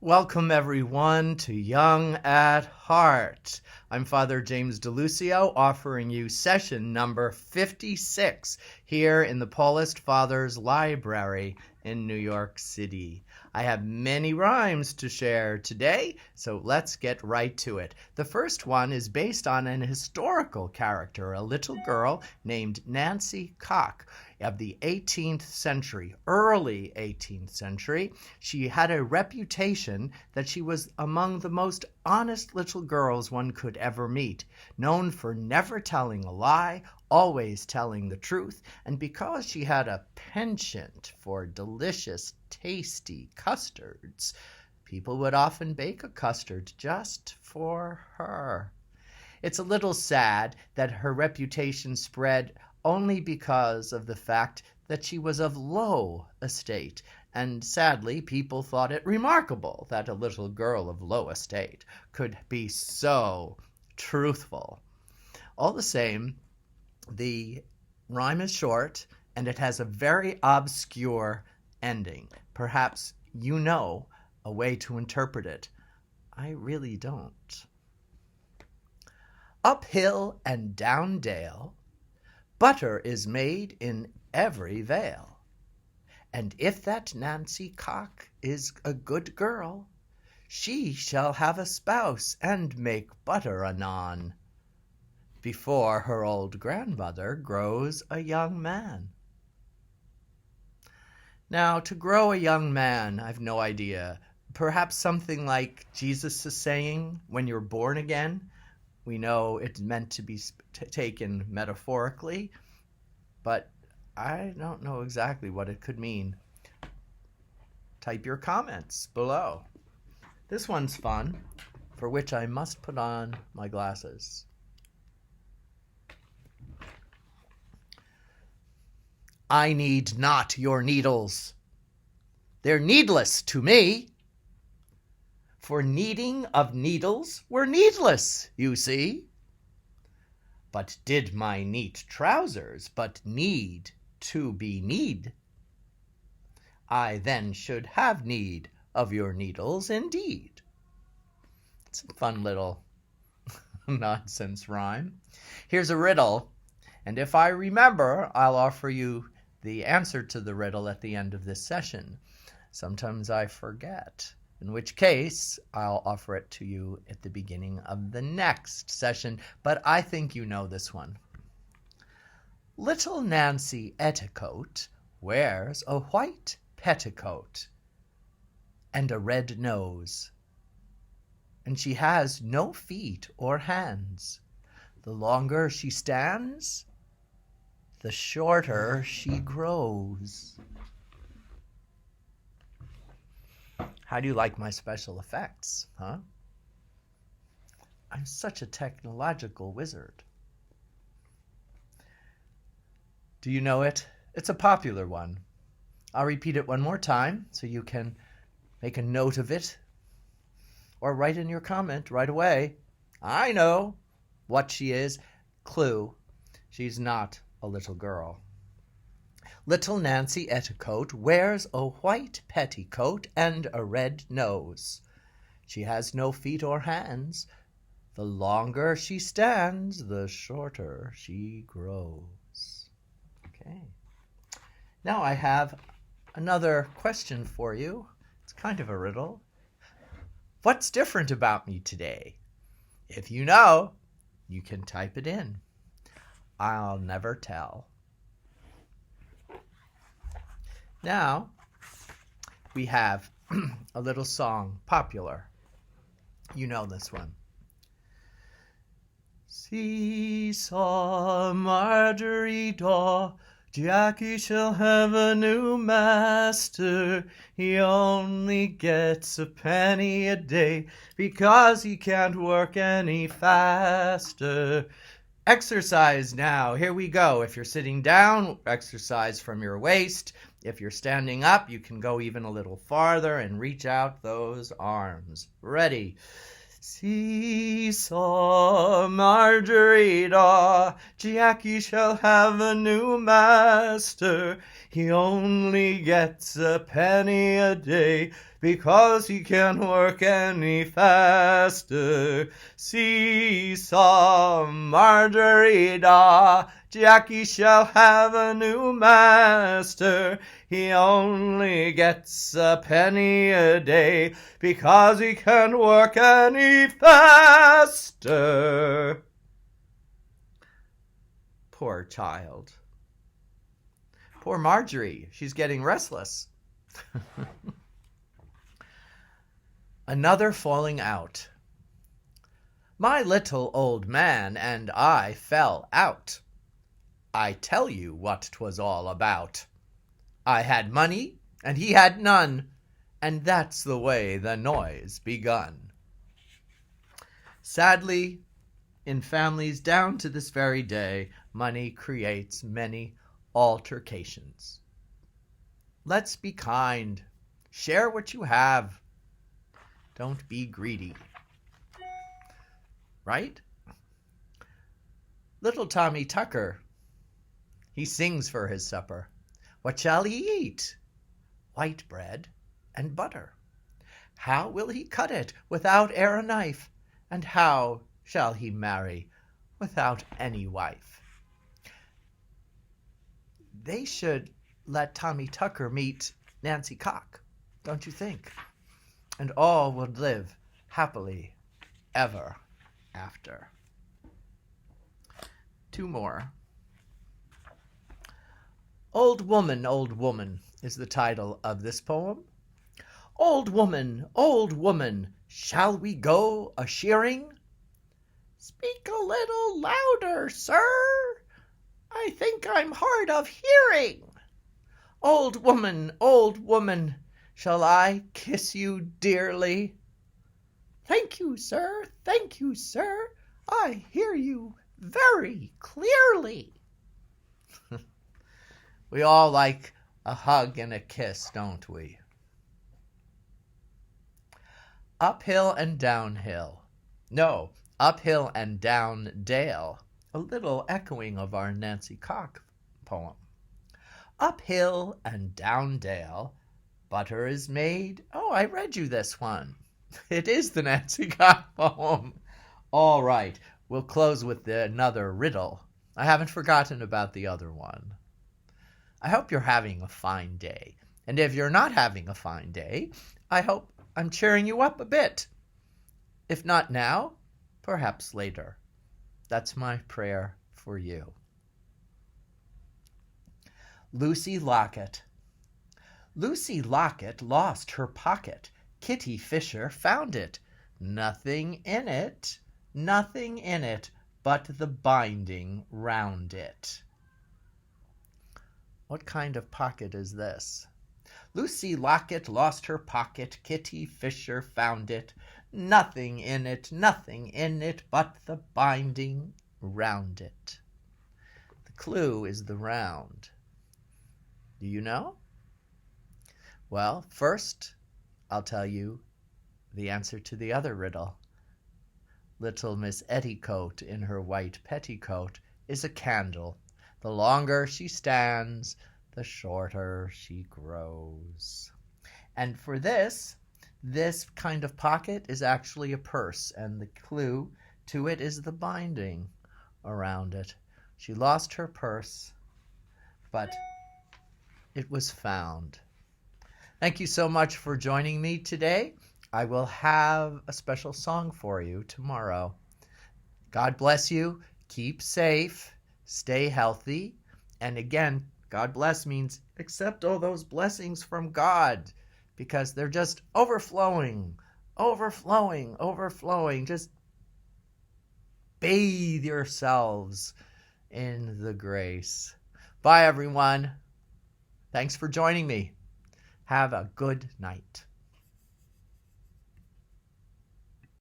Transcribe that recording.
Welcome everyone to Young at Heart. I'm Father James DeLucio offering you session number 56 here in the Paulist Fathers Library in New York City. I have many rhymes to share today, so let's get right to it. The first one is based on an historical character, a little girl named Nancy Cock of the 18th century, early 18th century. She had a reputation that she was among the most honest little girls one could ever meet, known for never telling a lie, always telling the truth, and because she had a penchant for delicious, tasty custards, people would often bake a custard just for her. It's a little sad that her reputation spread only because of the fact that she was of low estate, and sadly people thought it remarkable that a little girl of low estate could be so truthful. All the same, the rhyme is short and it has a very obscure ending. Perhaps you know a way to interpret it. I really don't. Up hill and down dale, butter is made in every vale. And if that Nancy Cock is a good girl, she shall have a spouse and make butter anon, before her old grandmother grows a young man. Now, to grow a young man, I've no idea. Perhaps something like Jesus is saying, when you're born again. We know it's meant to be taken metaphorically, but I don't know exactly what it could mean. Type your comments below. This one's fun, for which I must put on my glasses. I need not your needles. They're needless to me. For needing of needles were needless, you see. But did my neat trousers but need to be need, I then should have need of your needles indeed. It's a fun little nonsense rhyme. Here's a riddle, and if I remember, I'll offer you the answer to the riddle at the end of this session. Sometimes I forget, in which case I'll offer it to you at the beginning of the next session, but I think you know this one. Little Nancy Etticoat wears a white petticoat and a red nose, and she has no feet or hands. The longer she stands, the shorter she grows. How do you like my special effects, huh? I'm such a technological wizard. Do you know it? It's a popular one. I'll repeat it one more time so you can make a note of it or write in your comment right away. I know what she is. Clue, she's not a little girl. Little Nancy Etticoat wears a white petticoat and a red nose. She has no feet or hands. The longer she stands, the shorter she grows. Okay. Now I have another question for you. It's kind of a riddle. What's different about me today? If you know, you can type it in. I'll never tell. Now, we have a little song, popular. You know this one. Seesaw, Marjorie daw, Jackie shall have a new master. He only gets a penny a day because he can't work any faster. Exercise now. Here we go. If you're sitting down, exercise from your waist. If you're standing up, you can go even a little farther and reach out those arms. Ready? Seesaw, Marjorie daw, Jackie shall have a new master. He only gets a penny a day because he can't work any faster. Seesaw, Marjorie, da, Jackie shall have a new master. He only gets a penny a day because he can't work any faster. Poor child. Poor Marjorie, she's getting restless. Another falling out. My little old man and I fell out. I tell you what 'twas all about. I had money and he had none, and that's the way the noise begun. Sadly, in families down to this very day, money creates many altercations. Let's be kind. Share what you have. Don't be greedy. Right? Little Tommy Tucker, he sings for his supper. What shall he eat? White bread and butter. How will he cut it without e'er a knife? And how shall he marry without any wife? They should let Tommy Tucker meet Nancy Cock, don't you think? And all would live happily ever after. Two more. Old Woman is the title of this poem. Old woman, shall we go a-shearing? Speak a little louder, sir. I think I'm hard of hearing. Old woman, shall I kiss you dearly? Thank you, sir, I hear you very clearly. We all like a hug and a kiss, don't we? Uphill and downhill. No, uphill and down dale. A little echoing of our Nancy Cock poem. Uphill and down dale, butter is made. Oh, I read you this one. It is the Nancy Cock poem. All right, we'll close with another riddle. I haven't forgotten about the other one. I hope you're having a fine day. And if you're not having a fine day, I hope I'm cheering you up a bit. If not now, perhaps later. That's my prayer for you. Lucy Locket. Lucy Locket lost her pocket. Kitty Fisher found it. Nothing in it but the binding round it. What kind of pocket is this? Lucy Locket lost her pocket. Kitty Fisher found it. Nothing in it but the binding round it. The clue is the round. Do you know? Well, first, I'll tell you the answer to the other riddle. Little Miss Etticoat in her white petticoat is a candle. The longer she stands, the shorter she grows. And for this kind of pocket is actually a purse, and the clue to it is the binding around it. She lost her purse, but it was found. Thank you so much for joining me today. I will have a special song for you tomorrow. God bless you. Keep safe. Stay healthy. And again, God bless means accept all those blessings from God, because they're just overflowing. Just bathe yourselves in the grace. Bye, everyone. Thanks for joining me. Have a good night.